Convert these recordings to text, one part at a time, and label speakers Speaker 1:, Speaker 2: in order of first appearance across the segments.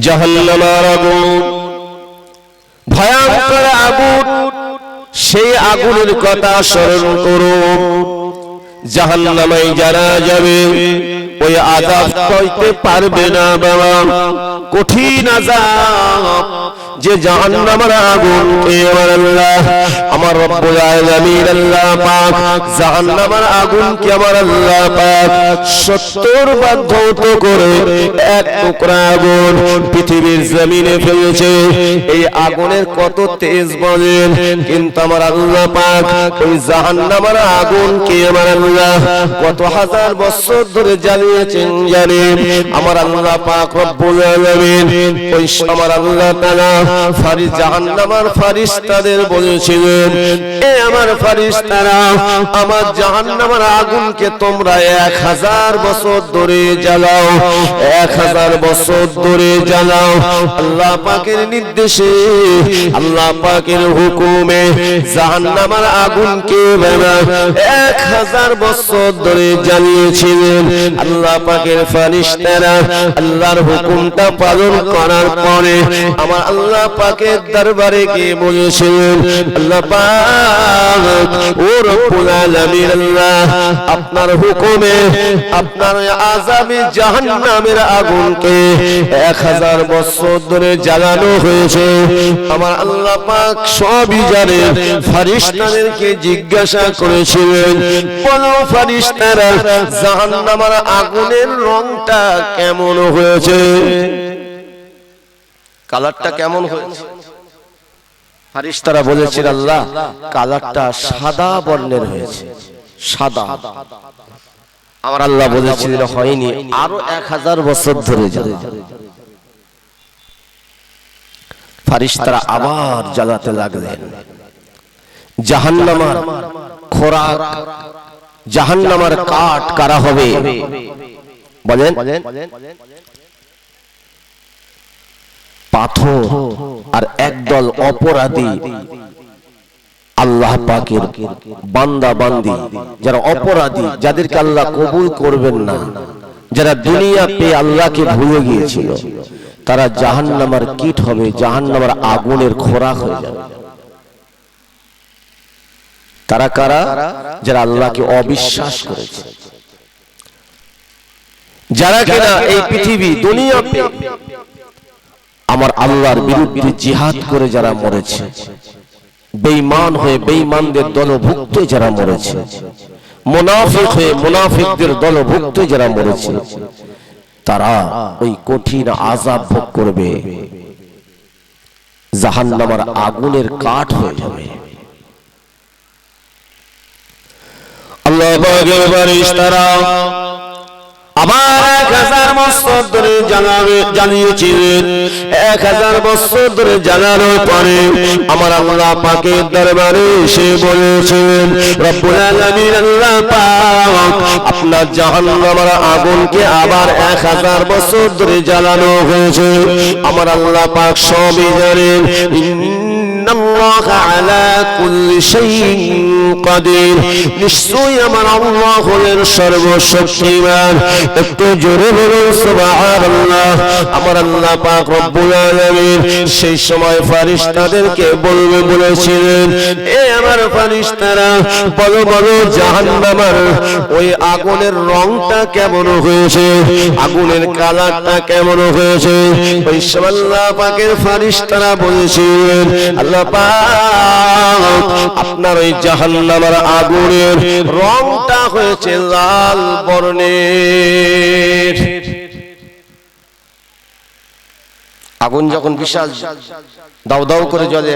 Speaker 1: জাহান্নামের আগুন ভয়ঙ্কর আগুন। সেই আগুনের কথা স্মরণ করো। জাহান্নামে যারা যাবে ওই আযাব সইতে পারবে না বাবা, কঠিন আযাব। যে জাহান্নামের আগুন আমার আল্লাহ আমার রব্বুল আলামিন আল্লাহ পাক জাহান্নামের আগুন কে আমার আল্লাহ পাক 70 বার ধৌত করে এক টুকরা আগুন পৃথিবীর জমিনে ফেলেছে। এই আগুনের কত তেজ বলেন, কিন্তু আমার আল্লাহ পাক ওই জাহান্নামের আগুন কে আমার আল্লাহ কত হাজার বছর ধরে জ্বালিয়েছেন জানেন? আমার আল্লাহ পাক রব্বুল আলামিন ওই আমার আল্লাহ তাআলা জাহান্নামের ফেরেশতাদের বলেছিলেন, এ আমার ফেরেশতারা আমার জাহান্নামের আগুনকে তোমরা 1000 বছর ধরে জ্বালাও, 1000 বছর ধরে জ্বালাও। আল্লাহ পাকের নির্দেশে আল্লাহ পাকের হুকুমে জাহান্নামের আগুনকে 1000 বছর ধরে জ্বালিয়েছিলেন আল্লাহ পাকের ফেরেশতারা। আল্লাহর হুকুমটা পালন করার পরে আমার আল্লাহ পাকের দরবারে গিয়ে বলেছিলেন, আল্লাহ পাক ও রব্বুল আলামিন আল্লাহ আপনার হুকুমে আপনার আযাবে জাহান্নামের আগুনকে 1000 বছর ধরে জ্বালানো হয়েছে। আমার আল্লাহ পাক সবই জানেন। ফেরেশতাদেরকে জিজ্ঞাসা করেছিলেন, বলো ফেরেশতারা জাহান্নামের আগুনের রংটা কেমন হয়েছে, কালারটা কেমন হয়েছে? ফেরেশতারা বলেছেন, আল্লাহ কালারটা সাদা বর্ণের হয়েছে, সাদা। আমার আল্লাহ বলেছিলেন হয়নি, আরো 1000 বছর ধরে জ্বালা। ফেরেশতারা আবার জ্বালাতে লাগলেন। জাহান্নামের খোরাক জাহান্নামের কাঠ কারা হবে বলেন? পাথর আর একদল অপরাধী আল্লাহ পাকের বান্দা বান্দি, যারা অপরাধী, যাদেরকে আল্লাহ কবুল করবেন না, যারা দুনিয়া পেয়ে আল্লাহকে ভুলে গিয়েছিল, তারা জাহান্নামের কীট হবে, জাহান্নামের আগুনের খোরাক হয়ে যাবে। তারা কারা? যারা আল্লাহকে অবিশ্বাস করেছে, যারা কিনা এই পৃথিবী দুনিয়াতে আমার আল্লাহর বিরুদ্ধে জিহাদ করে যারা মরেছে, বেঈমান হয়ে বেঈমানদের দলভুক্ত যারা মরেছে, মুনাফিক হয়ে মুনাফিকদের দলভুক্ত যারা মরেছে, তারা ওই কঠিন আযাব ভোগ করবে, জাহান্নামের আগুনের কাঠ হয়ে যাবে। আল্লাহ পাকের ফেরেশতারা আবার 1000 বছর ধরে জ্বালিয়েছিলেন। 1000 বছর ধরে জ্বালানোর পরে আমার আল্লাহ পাকের দরবারে এসে বলেছেন, রব্বুল আলামিন আল্লাহ পাক আপনার জাহান্নামের আগুনকে আবার 1000 বছর ধরে জ্বালানো হয়েছে। আমার আল্লাহ পাক সবই জানেন। ইন্নাল্লাহ আলা কুল্লি শাইইন কাদির, নিশ্চয়ই আমার আল্লাহ হলেন সর্বশক্তিমান। একটু জোরে বলুন সুবহানাল্লাহ। আমার আল্লাহ পাক রব্বুল আলামিন সেই সময় ফেরেশতাদেরকে বলেছিলেন, এ আমার ফেরেশতারা বলো বলো জাহান্নামের ওই আগুনের রংটা কেমন হয়েছে, আগুনের কালারটা কেমন হয়েছে? ওই সময় আল্লাহ পাকের ফেরেশতারা বলেছিলেন, আল্লাহ পাক আপনার ওই জাহান্নামের আগুনের রংটা হয়েছে লাল বর্ণের। আগুন যখন বিশাল দাউ দাউ করে জ্বলে,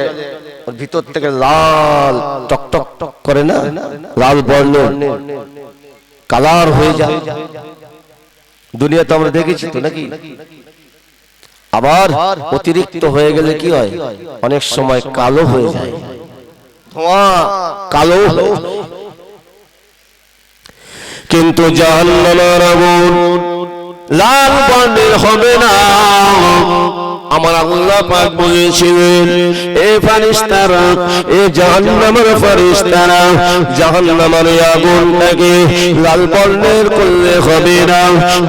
Speaker 1: ওর ভিতর থেকে লাল টক টক টক করে না, লাল বর্ণের কালার হয়ে যায়। দুনিয়াতে আমরা দেখেছি তো নাকি? আবার অতিরিক্ত হয়ে গেলে কি হয়? অনেক সময় কালো হয়ে যায়, ধোঁয়া কালো। কিন্তু জাহান্নামের আগুন লাল বর্ণের হবে না। আমার আল্লাহ পাক বলেছিলেন এ ফেরেশতারা এ জাহান্নামের ফেরেশতারা জাহান্নামের আগুনটাকে লাল বর্ণের করলে হবে না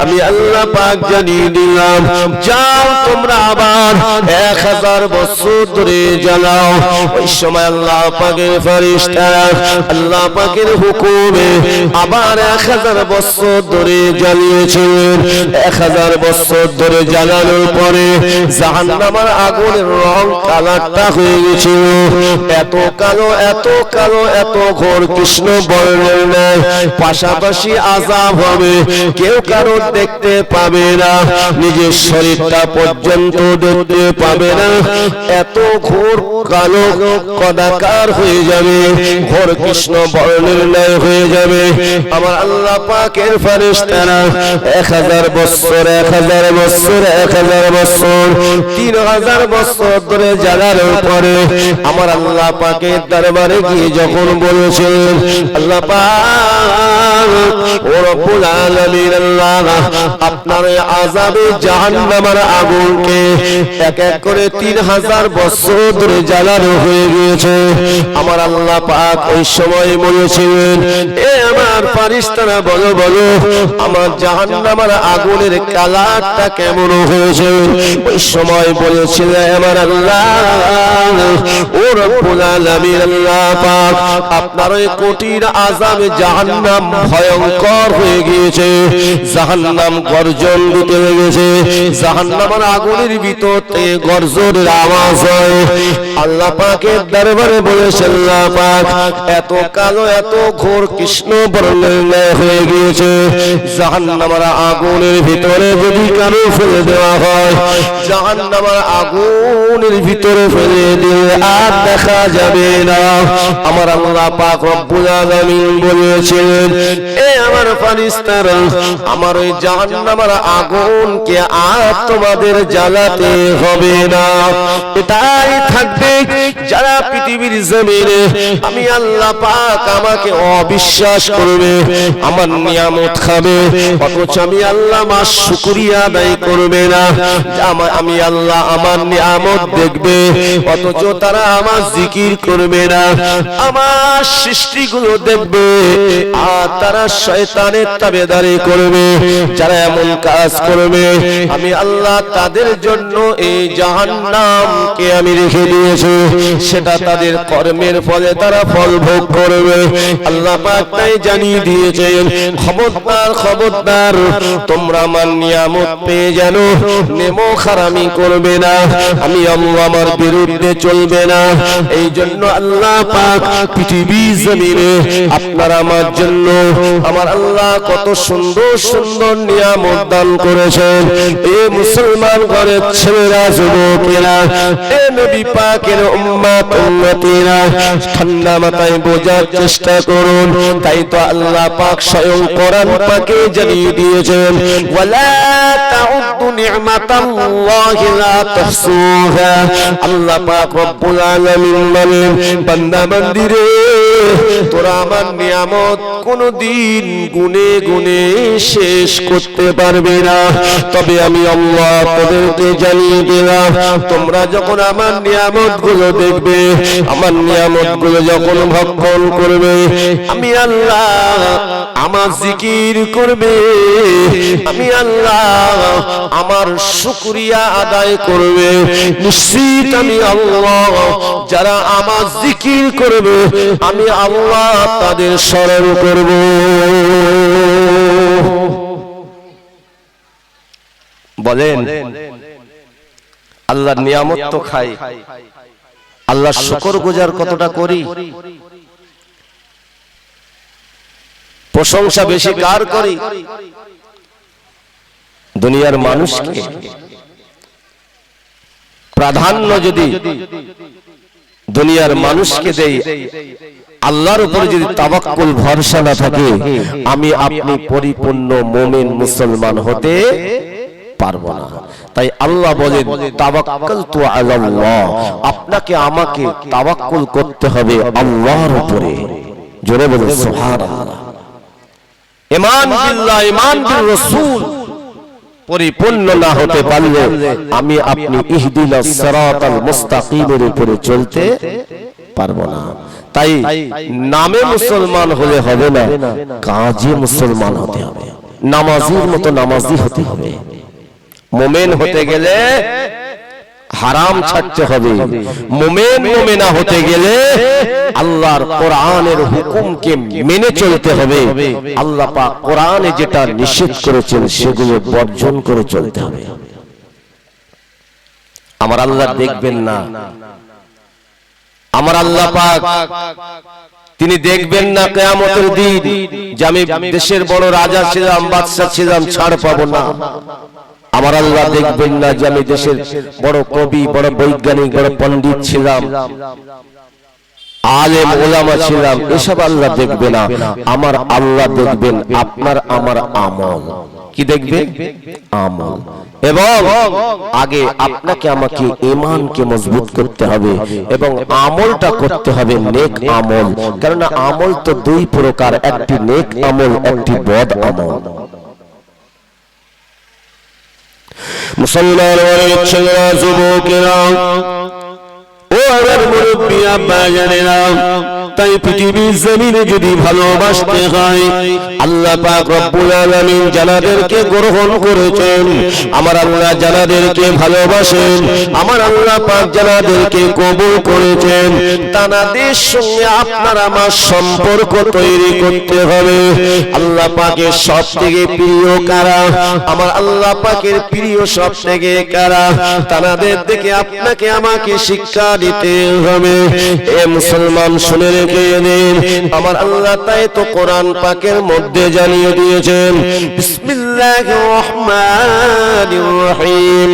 Speaker 1: আমি আল্লাহ পাক জানিয়ে দিলাম যাও তোমরা আবার 1000 বছর ধরে জ্বালাও ওই সময় আল্লাহ পাকের ফেরেশতারা আল্লাহ পাকের হুকুমে আবার 1000 বছর ধরে জ্বালিয়েছিলেন 1000 বছর ধরে জ্বালানোর পরে জাহান্নামের আগুনের রং কালারটা হয়ে গেছিল এত কালো এত কালো এত ঘোর কৃষ্ণ বর্ণের ন্যায় পাশাপাশি আযাব হবে কেউ কারো দেখতে পাবে না নিজের শরীরটা পর্যন্ত দেখতে পাবে না এত ঘোর কালো কদাকার হয়ে যাবে ঘোর কৃষ্ণ বর্ণের ন্যায় হয়ে যাবে আমার আল্লাহ পাকের ফেরেশতারা 1000 বছর 1000 বছর 1000 বছর 3000 বছর ধরে জ্বালানোর পরে আমার আল্লাহ পাকের দরবারে গিয়ে যখন বলেছেন আল্লাহ পাক ও রব্বুল আলামিন আল্লাহ আপনার আযাবে জাহান্নামের আগুনকে এক এক করে 3000 বছর ধরে জ্বালানো হয়ে গিয়েছে আমার আল্লাহ পাক ওই সময় বলেছিলেন এ আমার ফেরেশতারা বলো বলো আমার জাহান্নামের আগুনের কালারটা কেমন হয়েছে ওই সময় বলেছিলেন আমার আল্লাহ ও রব্বুল আলামিন আল্লাহ পাক আপনার ওই কঠিন আযাবে জাহান্নাম ভয়ঙ্কর হয়ে গিয়েছে জাহান্নাম গর্জন দিতে লেগেছে জাহান্নামের আগুনের ভিতর থেকে গর্জনের আওয়াজ হয় আল্লাহ পাকের দরবারে বলেছেন আল্লাহ পাক এত কালো এত ঘোর কৃষ্ণ বর্ণের ন্যায় হয়ে গিয়েছে জাহান্নামের আগুনের ভিতরে যদি কারো ফেলে দেওয়া হয় জাহান্নামের আগুনের ভিতরে ফেলে দিলে আর দেখা যাবে না আমার আল্লাহ পাক রব্বুল আলামিন বলেছেন এ আমার ফেরেশতারা আমার ওই জাহান্নামের আগুনকে আর তোমাদের জ্বালাতে হবে না এটাই থাকবে যারা পৃথিবীর জমিনে আমি আল্লাহ পাক আমাকে অবিশ্বাস করবে আমার নিয়ামত খাবে অথচ আমি আল্লাহ আমার শুকরিয়া আদায় করবে না আমি আল্লাহ আমার নিয়ামত দেখবে অথচ তারা আমার জিকির করবে না আমার সৃষ্টিগুলো দেখবে আর তারা শয়তানের তাবেদারি করবে যারা এমন কাজ করবে আমি আল্লাহ তাদের জন্য এই জাহান্নামকে আমি রেখে দিয়েছি সেটা তাদের কর্মের ফলে তারা ফল ভোগ করবে আল্লাহ পাক তাই জানিয়ে দিয়েছেন খবরদার খবরদার তোমরা আমার নিয়ামত পেয়ে জানো নেমো খারামি করবে না আমি আল্লাহ আমার বিরুদ্ধে চলবে না এই জন্য আল্লাহ পাক পৃথিবী জমিনে আপনার আমার জন্য আমার আল্লাহ কত সুন্দর সুন্দর নিয়ামত দান করেছেন এ মুসলমান ঘরের ছেলেরা যুবকেরা এ নবী পাকের উম্মত উম্মতিরা ঠান্ডা মাথায় বোঝার চেষ্টা করুন তাই তো আল্লাহ পাক স্বয়ং কোরআন পাকে জানিয়ে দিয়েছেন ওয়ালা তাউদ্দু নি'মাতাল্লাহি লা তুহসুহা আল্লাহ পাক রব্বুল আলামিন বলেন বান্দা বান্দিরে তোরা আমার নিয়ামত কোনদিন গুনে গুনে শেষ করতে পারবে না তবে আমি আল্লাহ তোদেরকে জানিয়ে দিলাম তোমরা যখন আমার নিয়ামতগুলো দেখবে আমার নিয়ামতগুলো যখন ভক্ষণ করবে আমি আল্লাহ আমার জিকির করবে আমি আল্লাহ আমার শুকরিয়া আদায় করবে নিশ্চিত আমি আল্লাহ যারা আমার জিকির করবে আমি আল্লাহ তাদের স্মরণ করব বলেন আল্লাহর নিয়ামত তো খাই আল্লাহর শুকরগুজার কতটা করি প্রশংসা বেশি কার করি দুনিয়ার মানুষকে প্রাধান্য যদি দুনিয়ার মানুষকে দেই আল্লাহর উপরে যদি তাওয়াক্কুল ভরসা না থাকে আমি আপনি পরিপূর্ণ মুমিন মুসলমান হতে পারবো না তাই আল্লাহ বলেন তাওয়াক্কালতু আলাল্লাহ আপনাকে আমাকে তাওয়াক্কুল করতে হবে আল্লাহর উপরে জোরে বলুন সুবহানাল্লাহ ঈমান বিল্লাহ ঈমান বির রাসূল পরিপূর্ণ না হতে পারলে আমি আপনি ইহদিনাস সিরাতাল মুস্তাকিমের উপরে চলতে পারবো না। তাই নামে মুসলমান হলে হবে না, কাজে মুসলমান হতে হবে, নামাজির মতো নামাজি হতে হবে। মুমিন হতে গেলে হারাম ছাড়তে হবে, মুমিন মুমিনা হতে গেলে আল্লাহর কোরআনের হুকুমকে মেনে চলতে হবে। আল্লাহ পাক কোরআনে যেটা নিষেধ করেছেন সেগুলো বর্জন করে চলতে হবে। আমার আল্লাহ দেখবেন না, আমার আল্লাহ পাক তিনি দেখবেন না কিয়ামতের দিন যে আমি দেশের বড় রাজা ছিলাম, বাদশা ছিলাম, ছাড় পাবো না। আমার আল্লাহ দেখবেন না যে আমি দেশের বড় কবি, বড় বৈজ্ঞানিক, বড় পণ্ডিত ছিলাম, আলেম ওলামা ছিলাম, এসব আল্লাহ দেখবে না। আমার আল্লাহ দেখবেন আপনার আমার আমল। কি দেখবেন? আমল। এবং আগে আপনাকে আমাকে ঈমানকে মজবুত করতে হবে এবং আমলটা করতে হবে নেক আমল। কারণ আমল তো দুই প্রকার, একটি নেক আমল, একটি বদ আমল। মুসলমান ছেলেরা, যুবকেরা, ও আমার মুরব্বী আব্বা জানেরা, তাই পৃথিবীর জমিনে যদি ভালোবাসতে হয়, আল্লাহ পাক রব্বুল আলামিন যাদেরকে গ্রহণ করেছেন, আমার আল্লাহ যাদেরকে ভালোবাসেন, আমার আল্লাহ পাক যাদেরকে কবুল করেছেন, তাদের সঙ্গে আপনার আমার সম্পর্ক তৈরি করতে হবে। আল্লাহ পাকের সবথেকে প্রিয় কারা? আমার আল্লাহ পাকের প্রিয় সবথেকে কারা? তাদের থেকে আপনাকে আমাকে শিক্ষা দিতে হবে। এ মুসলমান শুনে রেখে দিন, আমার আল্লাহ তাই তো কোরআন পাকের মধ্যে জানিয়ে দিয়েছেন, বিসমিল্লাহির রহমানির রহিম,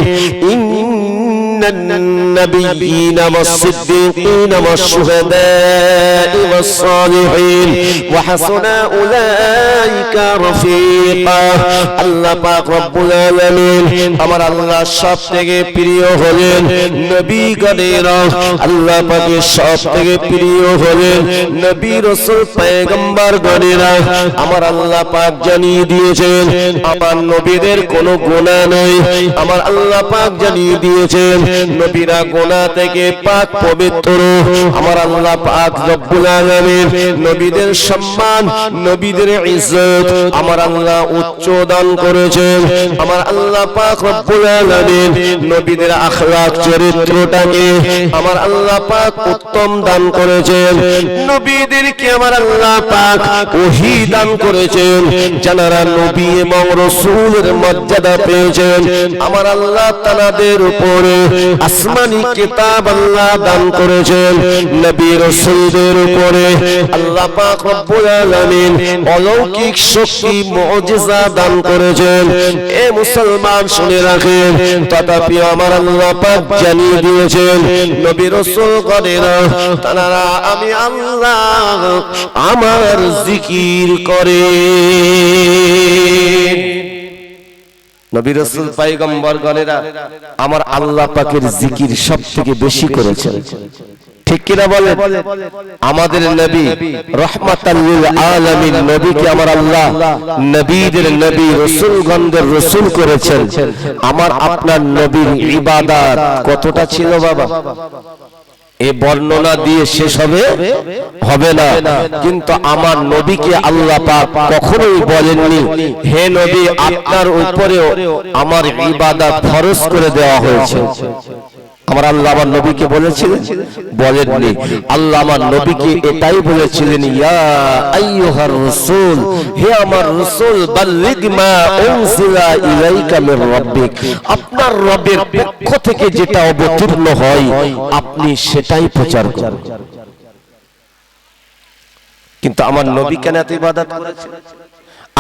Speaker 1: النبيين والصديقين والشهداء والصالحين وحسن أولئك رفيقا। আল্লাহ পাক রব্বুল আলামিন আমার আল্লাহ সবথেকে প্রিয় হলেন নবীগণেরা, আল্লাহ পাকের সবথেকে প্রিয় হলেন নবী রাসূল পয়গম্বর গণেরা। আমার আল্লাহ পাক জানিয়ে দিয়েছেন আমার নবীদের কোনো গুনাহ নেই। আমার আল্লাহ পাক জানিয়ে দিয়েছেন নবীরা গুনাহ থেকে পাক পবিত্র। আমার আল্লাহ পাক রব্বুল আলামিন নবীদের সম্মান, নবীদের ইজ্জত আমার আল্লাহ উচ্চ দান করেছেন। আমার আল্লাহ পাক রব্বুল আলামিন নবীদের আখলাক চরিত্রটাকে আমার আল্লাহ পাক উত্তম দান করেছেন। নবীদেরকে আমার আল্লাহ পাক ওহী দান করেছেন, যারা নবী এবং রাসূলের মর্যাদা পেয়েছেন। আমার আল্লাহ তাদের উপরে আসমানি কিতাব আল্লাহ দান করেছেন। নবী রাসূলদের উপরে আল্লাহ পাক রব্বুল আলামিন অলৌকিক শক্তি মুজিজা দান করেছেন। এ মুসলমান শুনে রাখেন, তথাপি আমার আল্লাহ পাক জানিয়ে দিয়েছেন নবী রাসূলগণেরা তারা আমি আল্লাহ আমার জিকির করে। নবী রাসূল পয়গম্বর গণেরা আমার আল্লাহ পাকের জিকির সবথেকে বেশি করেছেন। ঠিক কিনা বলেন? আমাদের নবী রাহমাতাল লিল আলামিন নবীকে আমার আল্লাহ নবীদের নবী, রাসূলগণদের রাসূল করেছেন। আমার আপনার নবীর ইবাদত কতটা ছিল বাবা? এই বর্ণনা দিয়ে শেষ হবে না। কিন্তু আমার নবীকে আল্লাহ পাক কখনোই বলেননি হে নবী আপনার উপরেও আমার ইবাদত ফরজ করে দেওয়া হয়েছে। আমার আল্লাহ আমার নবীকে বলেছিলেন? বলেননি। আল্লাহ আমার নবীকে এটাই বলেছিলেন, ইয়া আইয়ুহার রাসূল, হে আমার রাসূল, বাল্লিগ মা উনজিলা ইলাইকা মির রাব্বিক, আপনার রবের পক্ষ থেকে যেটা অবতীর্ণ হয় আপনি সেটাই প্রচার করুন। কিন্তু আমার নবী কেন এত ইবাদত করেছেন?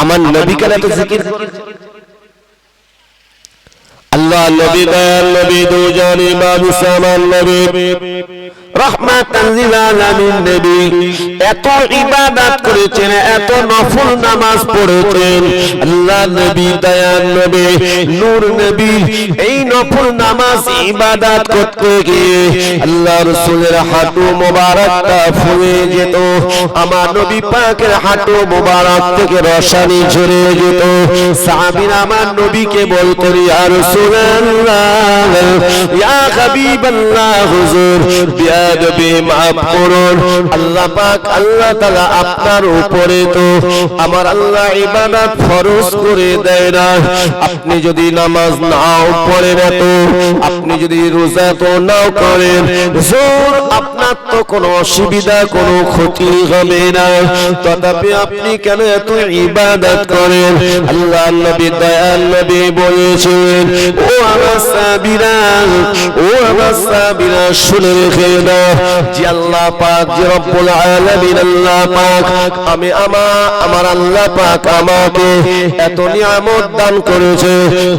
Speaker 1: আমার নবী কেন এত জিকির করেছেন? আল্লাহ নবী দয়াল নবী দুজানি বাদশাহ নবী রহমাতাল লিল আলামিন নবী এত ইবাদত করেছেন, এত নফল নামাজ পড়েছেন। আল্লাহ নবী, দয়ার নবী, নূর নবী এই নফল নামাজ ইবাদত করতে গিয়ে আল্লাহ রাসূলের হাঁটু মোবারকটা ফুলে যেত। আমার নবী পাকের হাঁটু মোবারক থেকে রসানি ঝরে যেত। সাহাবীরা আমার নবীকে বলতো, ইয়া রাসূলুল্লাহ, ইয়া হাবিবাল্লাহ, হুজুর বিয়াদবি মাফ করুন। আল্লাহ পাক, আল্লাহ তাআলা আপনার উপরে তো আমার আল্লাহ ইবাদত ফরজ করে দেয় না। আপনি যদি নামাজ নাও পড়েন, তো আপনি যদি রোজা তো নাও করেন, হুজুর আপনার তো কোনো অসুবিধা, কোনো ক্ষতি হবে না, তথাপি আপনি কেন এত ইবাদত করেন? আল্লাহ নবী, দয়াল নবী বলেছেন, ও আমার সাহাবীরা, ও আমার সাহাবীরা, শুনে রেখে দাও যে আল্লাহ পাক, যে রব্বুল আলামিন আল্লাহ পাক, আমি আমার আল্লাহ পাক আমাকে এত নিয়ামত দান করেছে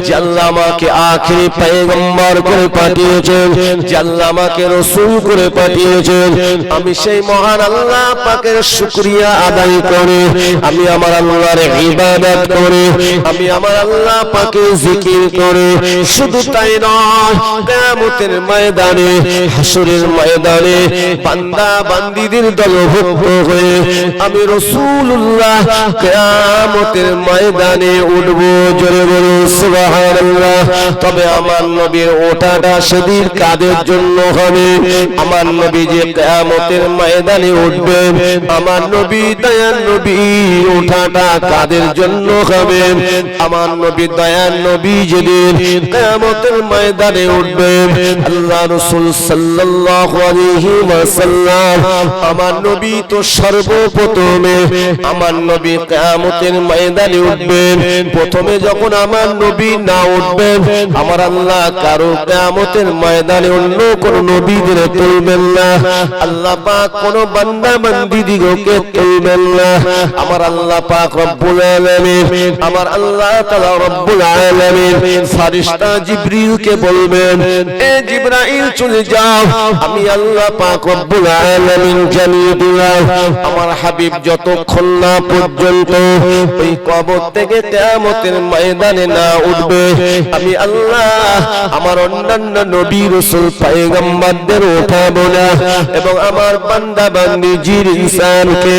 Speaker 1: যে আল্লাহ আমাকে আখিরি পয়গম্বর করে পাঠিয়েছেন, যে আল্লাহ আমাকে রাসূল করে পাঠিয়েছেন। আমি সেই মহান আল্লাহ পাকের শুকরিয়া আদায় করে, আমি আমার আল্লাহর ইবাদত করে, আমি আমার আল্লাহ পাকের জিকির করে, শুধু তাই নয়, কিয়ামতের ময়দানে, হাসরের ময়দানে বান্দা বান্দীদের দলভুক্ত হয়ে আমি রাসূলুল্লাহ কিয়ামতের ময়দানে উঠব। জোরে বলুন সুবহানাল্লাহ। তবে আমার নবীর ওঠাটা সেদিন কাদের জন্য হবে? আমার নবী যে কিয়ামতের ময়দানে উঠবেন, আমার নবী, দয়ার নবী ওঠাটা কাদের জন্য হবে? আমার নবী, দয়ার নবী যেদিন কিয়ামতের ময়দানে উঠবেন, আল্লাহ রাসূল সাল্লাল্লাহু আলাইহি ওয়াসাল্লাম, আমার নবী তো সর্বপ্রথমে আমার নবী কিয়ামতের ময়দানে উঠবেন। প্রথমে যখন আমার নবী না উঠবেন, আমার আল্লাহ কারো কিয়ামতের ময়দানে অন্য কোন নবীদের তুলবেন না। আল্লাহ পাক কোন বান্দা বান্দীদিগকে তুলবেন না। আমার আল্লাহ পাক রব্বুল আলামিন, আমার আল্লাহ তাআলা রব্বুল আলামিন ফেরেশতা জিবরিলকে বলবেন, এ জিবরাইল চলে যাও, আমি আল্লাহ পাক রব্বুল আলামিন জানিয়ে দিলাম আমার হাবিব যতক্ষণ না পর্যন্ত ওই কবর থেকে কিয়ামতের ময়দানে না উঠবে, আমি আল্লাহ আমার অন্যান্য নবী রাসূল পয়গম্বরদের উঠাবো না, এবং আমার বান্দা বান্দী জির ইনসানকে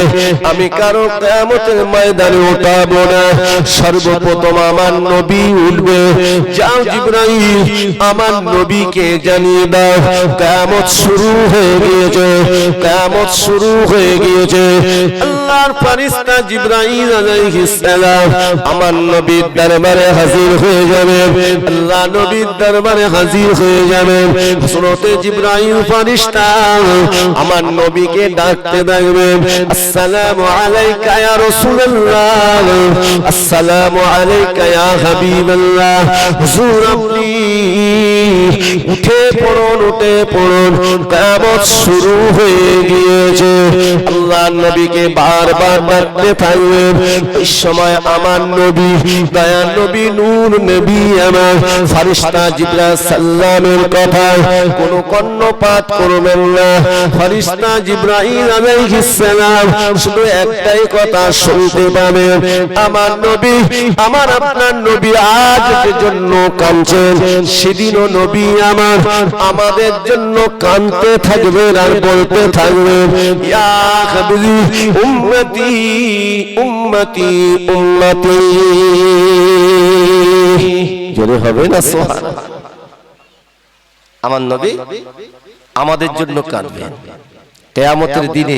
Speaker 1: আমি কারো কিয়ামতের ময়দানে উঠাবো না। সর্বপ্রথম আমার নবী উঠবে। যাও জিবরাইল, আমার নবীকে জানিয়ে দাও কিয়ামত শুরু হয়ে গিয়েছে, কিয়ামত শুরু হয়ে গিয়েছে। আল্লাহর ফেরেশতা জিবরাইল আলাইহিস সালাম আমার নবীর দরবারে হাজির হয়ে যাবে। আল্লাহ নবীর দরবারে হাজির হয়ে যাবে। হযরতে জিবরাইল ফেরেশতা আমার নবীকে ডাকতে থাকবে, আসসালামু আলাইকা ইয়া রাসূলুল্লাহ, আসসালামু আলাইকা ইয়া হাবিবাল্লাহ। হুজুর আপনি উঠে পড়ুন, উঠে পড়ুন, কিয়ামত শুরু হয়ে গিয়েছে। আল্লাহ নবীকে বারবার ডাকতে থাকবেন। এই সময় আমার নবী, দয়ার নবী, নূর নবী, আমার ফেরেশতা জিবরাইল সাল্লামের কথা কোনো কর্ণপাত করবেন না। ফেরেশতা জিবরাইল আলাইহিস সালাম শুধু একটাই কথা শুনতে পাবেন, আমার নবী, আমার আপনার নবী আজ জন্য কাঁদছেন, সেদিনও নবী আমার আমাদের জন্য কাঁদতে থাকবেন আর বলতে থাকবেন, ইয়া হাবিবি উম্মতি উম্মতি উম্মতি। জোরে হবে না সুবহানাল্লাহ। আমার নবী আমাদের জন্য কাঁদবেন। কিয়ামতের দিনে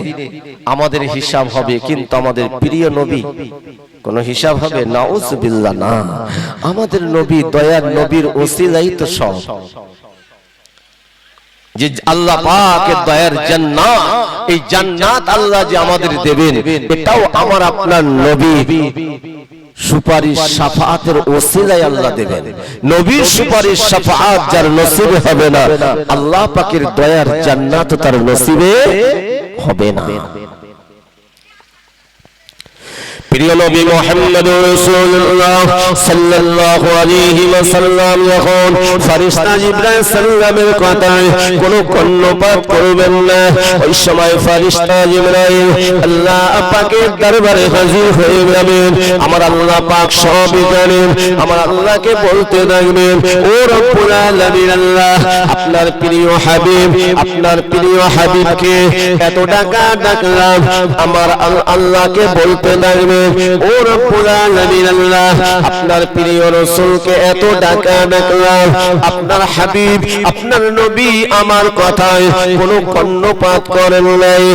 Speaker 1: আমাদের হিসাব হবে, কিন্তু আমাদের প্রিয় নবী কোন হিসাব হবে? নাউযুবিল্লাহ, না। আমাদের নবী, দয়ার নবীর ওসিলাই তো সব, যে আল্লাহ পাকের দয়ার জান্নাত, এই জান্নাত আল্লাহ যে আমাদের দেবেন, এটাও আমার আপনার নবী সুপারিশ শাফাআতের ওসিলায় আল্লাহ দেবেন। নবীর সুপারিশ শাফাআত যার নসিবে হবে না, আল্লাহ পাকের দয়ার জান্নাত তার নসিবে হবে না। প্রিয় নবী মুহাম্মদুর রাসূলুল্লাহ সাল্লাল্লাহু আলাইহি ওয়াসাল্লাম যখন ফেরেশতা জিবরাইল সাল্লামের কথায় কোনো কর্ণপাত করবেন না, ওই সময় ফেরেশতা জিবরাইল আল্লাহ পাকের দরবারে হাজির হয়ে যাবেন। আমার আল্লাহ পাক সব জানেন, আমার আল্লাহকে বলতে থাকবেন, ও রব্বুল আলামিন আল্লাহ, আপনার প্রিয় হাবিব, আপনার প্রিয় হাবিবকে এত টাকা ডাকলাম, আমার আল্লাহকে বলতে থাকবেন, ও রব্বুল আলামিন আল্লাহ, আপনার প্রিয় রাসূলকে এত টাকা ডাকলাম, আপনার হাবিব, আপনার নবী আমার কথায় কোনো কর্ণপাত করেন নাই।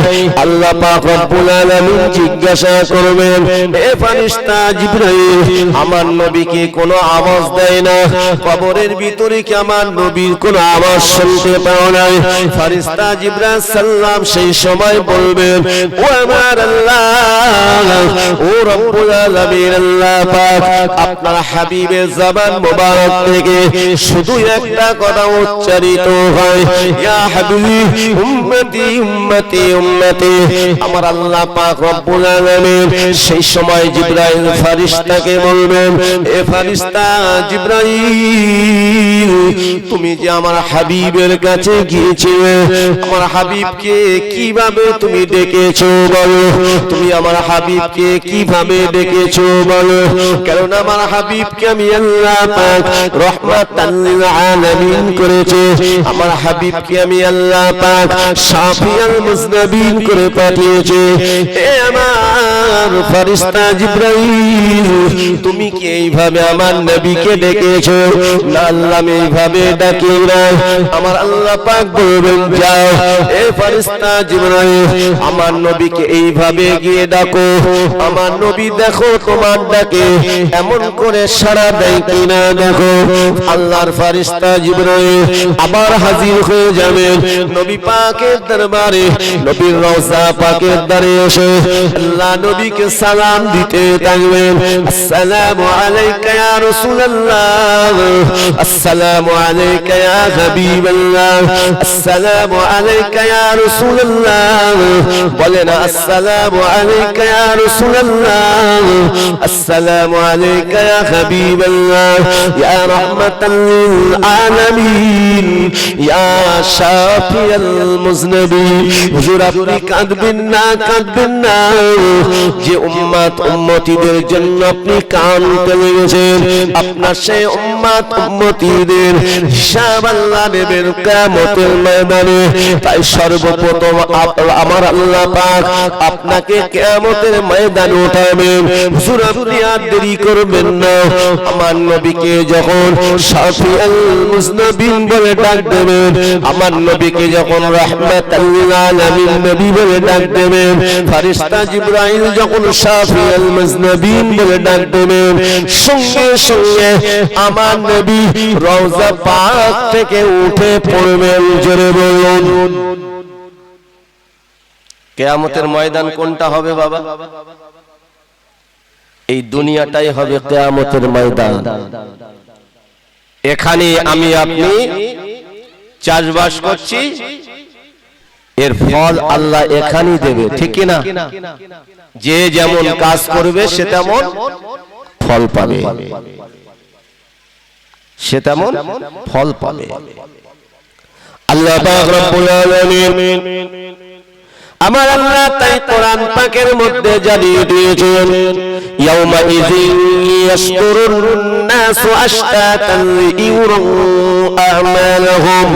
Speaker 1: আল্লাহ পাক রব্বুল আলামিন জিজ্ঞাসা করবেন, এ ফেরেশতা জিবরাইল, আমার নবীকে কোনো আওয়াজ দেয় না? কবরের ভিতরে কি আমার নবীর কোনো আওয়াজ শুনতে পাও নাই? ফেরেশতা জিবরাইল সাল্লাম সেই সময় বলবেন, ও আমার আল্লাহ, ও রব্বুল আলামিন আল্লাহ পাক, আপনার হাবিবের জবান মোবারক থেকে শুধু একটা কথা উচ্চারিত হয়, ইয়া হাবিবি উম্মতি উম্মতি উম্মতি। আমার আল্লাহ পাক রব্বুল আলামিন সেই সময় জিবরাইল ফেরেশতাকে বলবেন, এ ফেরেশতা জিবরাইল, তুমি যে আমার হাবিবের কাছে গিয়েছিলে, আমার হাবিবকে কিভাবে তুমি ডেকেছো বলো? তুমি আমার হাবিবকে কিভাবে ডেকেছো বলো? কারণ আমার হাবিবকে আমি আল্লাহ পাক রহমাতাল লিল আলামিন করেছে, আমার হাবিবকে আমি আল্লাহ পাক শাফিউল মুজনাবিন করে পাঠিয়েছে। এ আমার ফেরেশতা জিবরাইল, তুমি কি এইভাবে আমার নবীকে ডেকেছো? না আল্লাহ, আমি এইভাবে ডাকি না। আমার আল্লাহ পাক বলবেন, যাও এ ফেরেশতা জিবরাইল, আমার নবীকে এইভাবে গিয়ে ডাকো, আমার নবী দেখো তোমার ডাকে এমন করে সাড়া দেয় কিনা দেখো। আল্লাহর ফেরেশতা জিবরাইল আবার হাজির হয়ে যাবেন নবী পাকের দরবারে, নবীর রওজা পাকের দ্বারে এসে আল্লাহ নবীকে সালাম দিতে থাকবেন, আসসালামু আলাইকা ইয়া রাসূলুল্লাহ, আসসালামু আলাইকা ইয়া হাবিবাল্লাহ, আসসালামু আলাইকা ইয়া রাসূলুল্লাহ। বলেন আসসালামু আলাইকা ইয়া রাসূলুল্লাহ, আসসালামু আলাইকা ইয়া হাবিবাল্লাহ, ইয়া রাহমাতাল লিল আলামিন, ইয়া শাফিউল মুজনাবিন। হুজুর আপনি কাঁদবেন না, কাঁদবেন না, যে উম্মত উম্মতিদের জন্য আপনি কাঁদতে লেগেছেন, আপনার সেই উম্মত উম্মতিদের হিসাব আল্লাহ নেবেন কিয়ামতের ময়দানে। তাই সর্বপ্রথম আমার আল্লাহ পাক আপনাকে কিয়ামতের ময়দানে উঠাবেন। হুজুর আপনি আর দেরি করবেন না, আমার নবীকে যখন শাফিউল মুজনাবিন বলে ডাক দেবেন, আমার নবীকে যখন রাহমাতাল লিল আলামিন নবী বলে ডাক দেবেন, ফেরেশতা জিবরাইল যখন শাফিউল মুজনাবিন বলে ডাক দেবেন, সঙ্গে সঙ্গে আমার নবী রওজা পাক থেকে উঠে পড়বেন। জোরে বলুন, কিয়ামতের ময়দান কোনটা হবে বাবা? এই দুনিয়াটাই হবে কিয়ামতের ময়দান। এখানে আমি আপনি চাষবাস করছি, এর ফল আল্লাহ এখানেই দেবে, ঠিক কি না? যে যেমন কাজ করবে সে তেমন ফল পাবে, সে তেমন ফল পাবে। আল্লাহ পাক রব্বুল আলামিন, আমার আল্লাহ তাই কোরআন পাকের মধ্যে জানিয়ে দিয়েছেন, ইয়াউমা ইযিন ইয়াসদুরুন নাসু আশতাতান লিইউরাউ আমালহুম।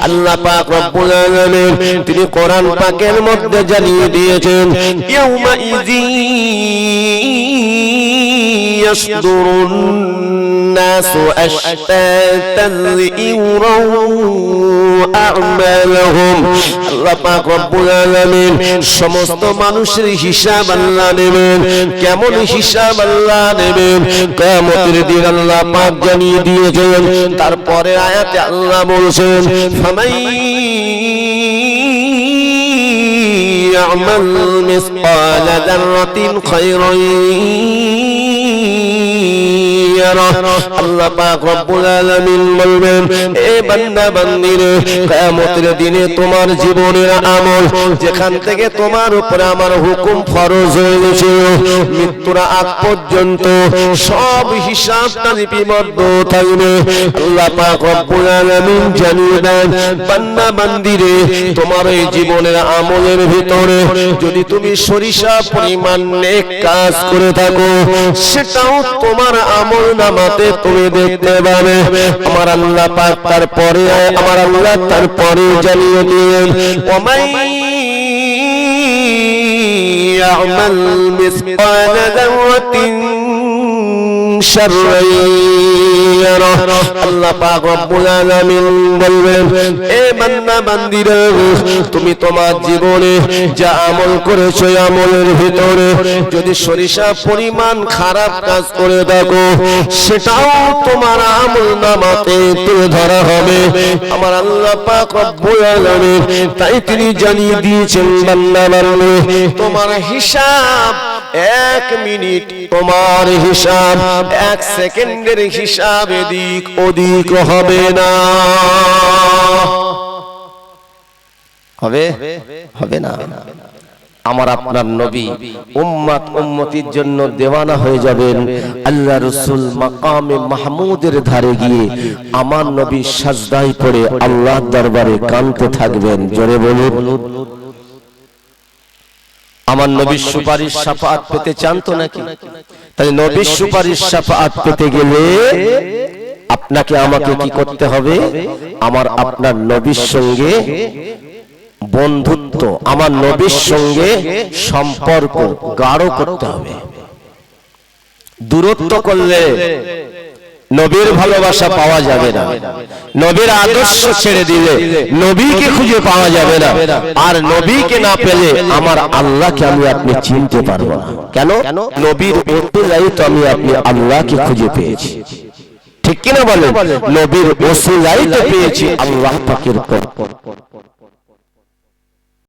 Speaker 1: আল্লাহ পাক রব্বুল আলামিন তিনি কোরআন পাকের মধ্যে জানিয়ে দিয়েছেন, ইয়াউমা ইযিন ইয়াসদুরুন নাসু আশতাতান লিইউরাউ আমালহুম। আল্লাহ পাক রব্বুল আলামিন সমস্ত মানুষের হিসাব আল্লাহ নেবেন। কেমন হিসাব আল্লাহ নেবেন? কিয়ামতের দিন আল্লাহ পাক জানিয়ে দিয়েছেন। তারপরে আয়াতে আল্লাহ বলছেন, ফামাই ইয়ামাল মিসকালা যাররাতিন খায়রান আল্লাহ পাক রব্বুল আলামিন বলবেন, এ বান্দা বান্দিরে, কিয়ামতের দিনে তোমার জীবনের আমল যেখান থেকে তোমার উপরে আমার হুকুম ফরজ হয়ে গেছে, মৃত্যুর আগ পর্যন্ত সব হিসাবটা লিপিবদ্ধ থাকবে। আল্লাহ পাক রব্বুল আলামিন জানিয়ে দেন, বান্দা বান্দিরে, তোমার এই জীবনের আমলের ভিতরে যদি তুমি সরিষা পরিমাণ নেক কাজ করে থাকো, সেটাও তোমার আমল নামাতে তুমি দেখতে পাবে। আমার আল্লাহ পাক তারপরে জানিয়ে দিলেন, يعمل مثقال ذرة شرا يره। আল্লাহ পাক রব্বুল আলামিন বলবেন, এ বান্দা বান্দিরা, তুমি তোমার জীবনে যা আমল করেছো, আমলের ভিতরে যদি সরিষা পরিমাণ খারাপ কাজ করে থাকো, সেটাও তোমার আমল নামাতে তুলে ধরা হবে। আমার আল্লাহ পাক রব্বুল আলামিন তাই তিনি জানিয়ে দিয়েছেন, বান্দা বান্দি, তোমার হিসাব 1 মিনিট, তোমার হিসাব 1 সেকেন্ডের হিসাব এদিক ওদিক হবে না। হবে না। আমার আপনার নবী উম্মত উম্মতির জন্য দেওয়ানা হয়ে যাবেন। আল্লাহ রাসূল মাকামে মাহমুদের ধারে গিয়ে আমার নবী সাজদায় পড়ে আল্লাহর দরবারে কাঁদতে থাকবেন। জোরে বলুন, আমার নবীর সুপারিশ শাফাআত পেতে চান তো নাকি? তাই নবীর সুপারিশ শাফাআত পেতে গেলে আপনাকে আমাকে কি করতে হবে? আমার আপনার নবীর সঙ্গে বন্ধুত্ব, আমার নবীর সঙ্গে সম্পর্ক গাঢ় করতে হবে। দূরত্ব করলে নবীর ভালোবাসা পাওয়া যাবে না। নবীর আদর্শ ছেড়ে দিলে নবীকে খুঁজে পাওয়া যাবে না। আর নবীকে না পেলে আমার আল্লাহকে আমি আপনি চিনতে পারবো না। কেন? নবীর ওসিলায় তো আমি আপনি আল্লাহকে খুঁজে পেয়েছি। ঠিক কিনা বলেন? নবীর ওসিলায় তো পেয়েছি আল্লাহ পাকের